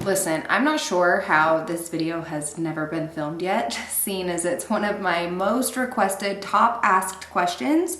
Listen, I'm not sure how this video has never been filmed yet, seeing as it's one of my most requested, top asked questions,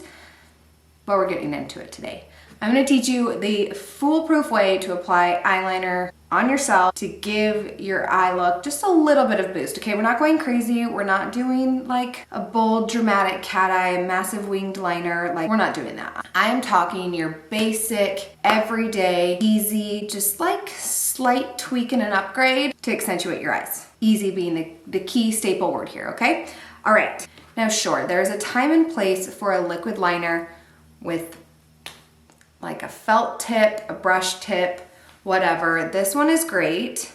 but we're getting into it today. I'm gonna teach you the foolproof way to apply eyeliner on yourself to give your eye look just a little bit of boost, okay? We're not going crazy. We're not doing like a bold, dramatic cat eye, massive winged liner. Like, we're not doing that. I am talking your basic, everyday, easy, just like slight tweak and an upgrade to accentuate your eyes. Easy being the key staple word here, okay? All right, now sure, there's a time and place for a liquid liner with like a felt tip, a brush tip, whatever. This one is great.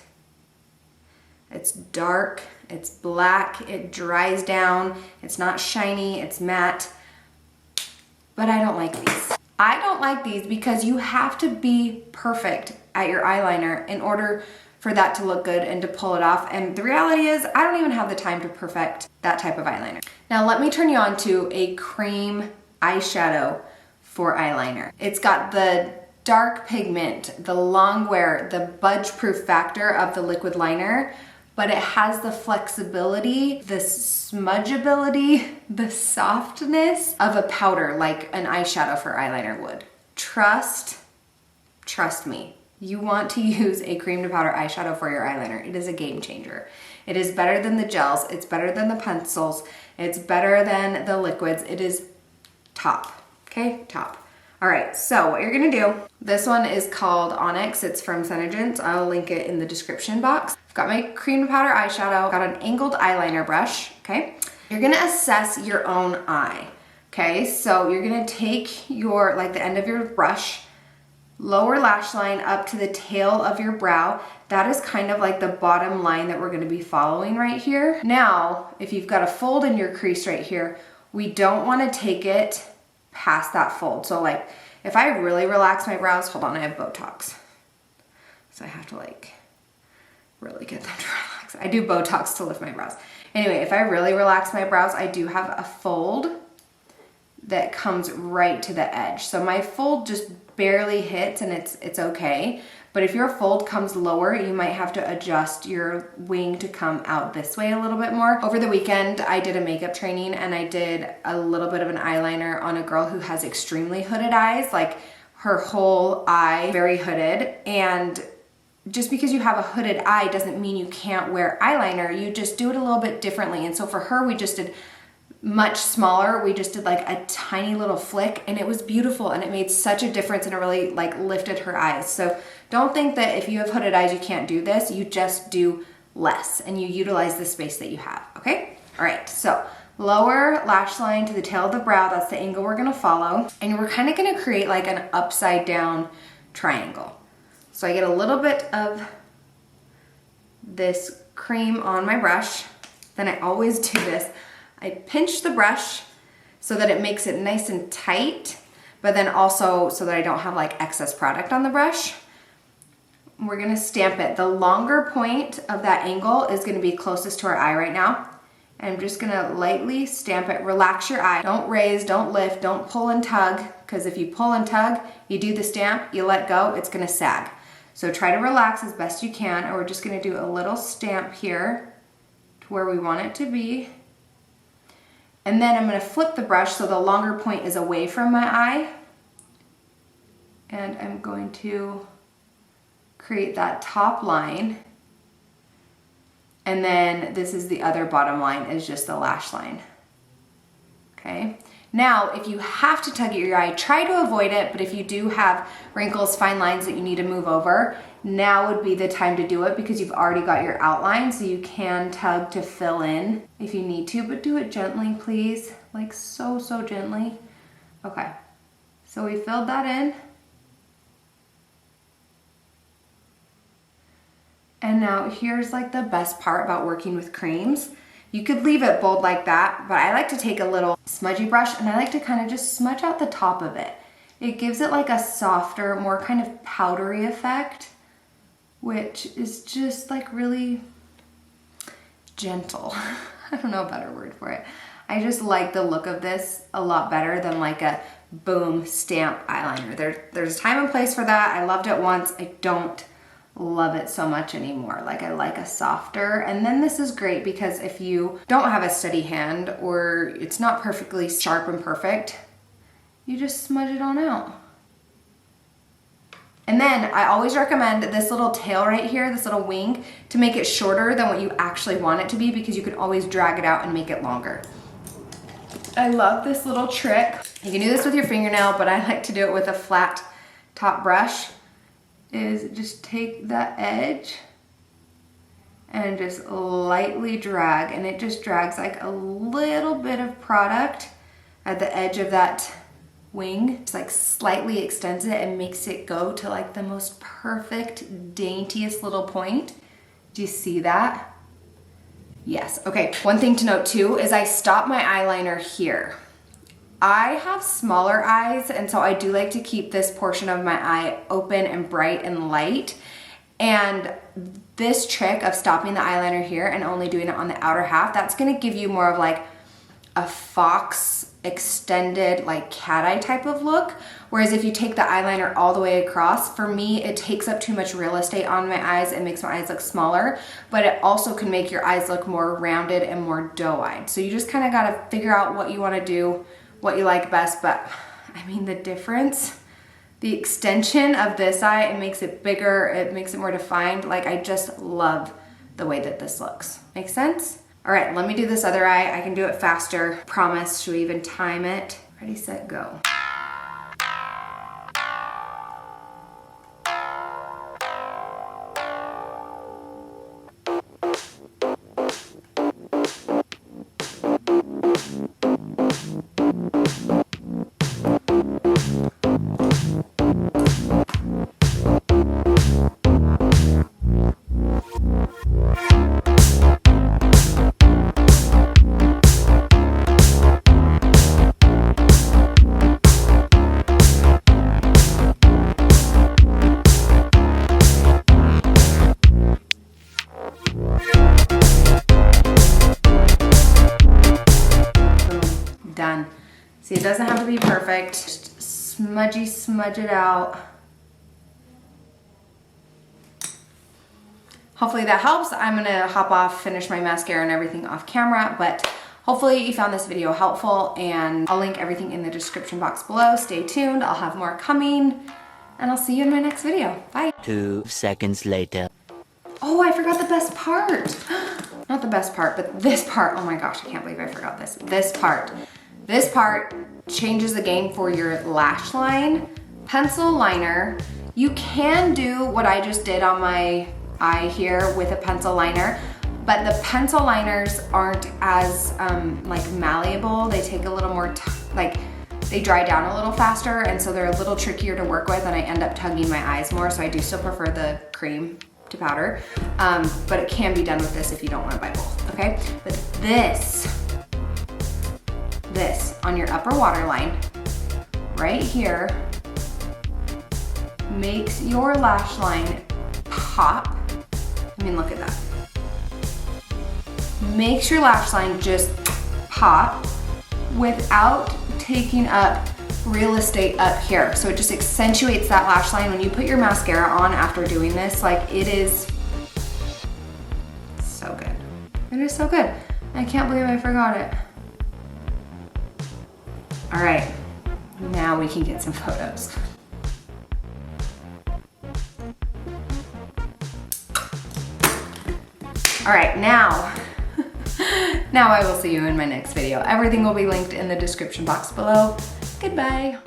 It's dark, it's black, it dries down, it's not shiny, it's matte, but I don't like these. I don't like these because you have to be perfect at your eyeliner in order for that to look good and to pull it off. And the reality is, I don't even have the time to perfect that type of eyeliner. Now let me turn you on to a cream eyeshadow for eyeliner. It's got the dark pigment, the long wear, the budge-proof factor of the liquid liner, but it has the flexibility, the smudgeability, the softness of a powder like an eyeshadow for eyeliner would. Trust me. You want to use a cream to powder eyeshadow for your eyeliner. It is a game changer. It is better than the gels. It's better than the pencils. It's better than the liquids. It is top. Okay, top. All right, so what you're gonna do, this one is called Onyx. It's from Senegence. I'll link it in the description box. I've got my cream to powder eyeshadow, got an angled eyeliner brush, okay? You're gonna assess your own eye, okay? So you're gonna take your, like the end of your brush, lower lash line up to the tail of your brow. That is kind of like the bottom line that we're gonna be following right here. Now, if you've got a fold in your crease right here, we don't wanna take it past that fold. So like if I really relax my brows, hold on, I have Botox. So I have to like really get them to relax. I do Botox to lift my brows. Anyway, if I really relax my brows, I do have a fold that comes right to the edge. So my fold just barely hits and it's okay. But if your fold comes lower, you might have to adjust your wing to come out this way a little bit more. Over the weekend, I did a makeup training and I did a little bit of an eyeliner on a girl who has extremely hooded eyes, like her whole eye very hooded. And just because you have a hooded eye doesn't mean you can't wear eyeliner. You just do it a little bit differently. And so for her, we just did much smaller. We just did like a tiny little flick and it was beautiful and it made such a difference and it really like lifted her eyes. So don't think that if you have hooded eyes, you can't do this. You just do less and you utilize the space that you have, okay? All right, so lower lash line to the tail of the brow. That's the angle we're gonna follow. And we're kind of gonna create like an upside down triangle. So I get a little bit of this cream on my brush. Then I always do this. I pinch the brush so that it makes it nice and tight, but then also so that I don't have like excess product on the brush. We're gonna stamp it. The longer point of that angle is gonna be closest to our eye right now. And I'm just gonna lightly stamp it. Relax your eye. Don't raise, don't lift, don't pull and tug, because if you pull and tug, you do the stamp, you let go, it's gonna sag. So try to relax as best you can, and we're just gonna do a little stamp here to where we want it to be. And then I'm gonna flip the brush so the longer point is away from my eye. And I'm going to create that top line. And then this is the other bottom line, is just the lash line. Okay. Now, if you have to tug at your eye, try to avoid it, but if you do have wrinkles, fine lines that you need to move over, now would be the time to do it because you've already got your outline, so you can tug to fill in if you need to, but do it gently, please. Like so gently. Okay, so we filled that in. And now here's like the best part about working with creams. You could leave it bold like that, but I like to take a little smudgy brush and I like to kind of just smudge out the top of it. It gives it like a softer, more kind of powdery effect, which is just like really gentle. I don't know a better word for it. I just like the look of this a lot better than like a boom stamp eyeliner. There's a time and place for that. I loved it once. I don't love it so much anymore. Like I like a softer. And then this is great because if you don't have a steady hand or it's not perfectly sharp and perfect, you just smudge it on out. And then I always recommend this little tail right here, this little wing, to make it shorter than what you actually want it to be, because you can always drag it out and make it longer. I love this little trick. You can do this with your fingernail, but I like to do it with a flat top brush. Is just take the edge and just lightly drag, and it just drags like a little bit of product at the edge of that wing. Just like slightly extends it and makes it go to like the most perfect, daintiest little point. Do you see that? Yes. Okay, one thing to note too is I stop my eyeliner here. I have smaller eyes, and so I do like to keep this portion of my eye open and bright and light. And this trick of stopping the eyeliner here and only doing it on the outer half, that's gonna give you more of like a fox extended, like cat eye type of look. Whereas if you take the eyeliner all the way across, for me, it takes up too much real estate on my eyes and makes my eyes look smaller, but it also can make your eyes look more rounded and more doe-eyed. So you just kind of gotta figure out what you wanna do, what you like best. But I mean, the difference, the extension of this eye, it makes it bigger, it makes it more defined. Like I just love the way that this looks. Make sense? All right, let me do this other eye. I can do it faster, promise. Should we even time it? Ready, set, go. Done. See, it doesn't have to be perfect. Just smudgy, smudge it out. Hopefully that helps. I'm gonna hop off, finish my mascara and everything off camera, but hopefully you found this video helpful, and I'll link everything in the description box below. Stay tuned, I'll have more coming, and I'll see you in my next video. Bye. 2 seconds later. Oh, I forgot the best part. Not the best part, but this part. Oh my gosh, I can't believe I forgot this. This part. This part changes the game for your lash line. Pencil liner. You can do what I just did on my eye here with a pencil liner, but the pencil liners aren't as like malleable. They take a little more, they dry down a little faster, and so they're a little trickier to work with, and I end up tugging my eyes more, so I do still prefer the cream to powder, but it can be done with this if you don't want to buy both, okay? But this on your upper waterline, right here, makes your lash line pop. I mean, look at that. Makes your lash line just pop without taking up real estate up here. So it just accentuates that lash line. When you put your mascara on after doing this, like, it is so good. It is so good. I can't believe I forgot it. All right, now we can get some photos. All right, now I will see you in my next video. Everything will be linked in the description box below. Goodbye.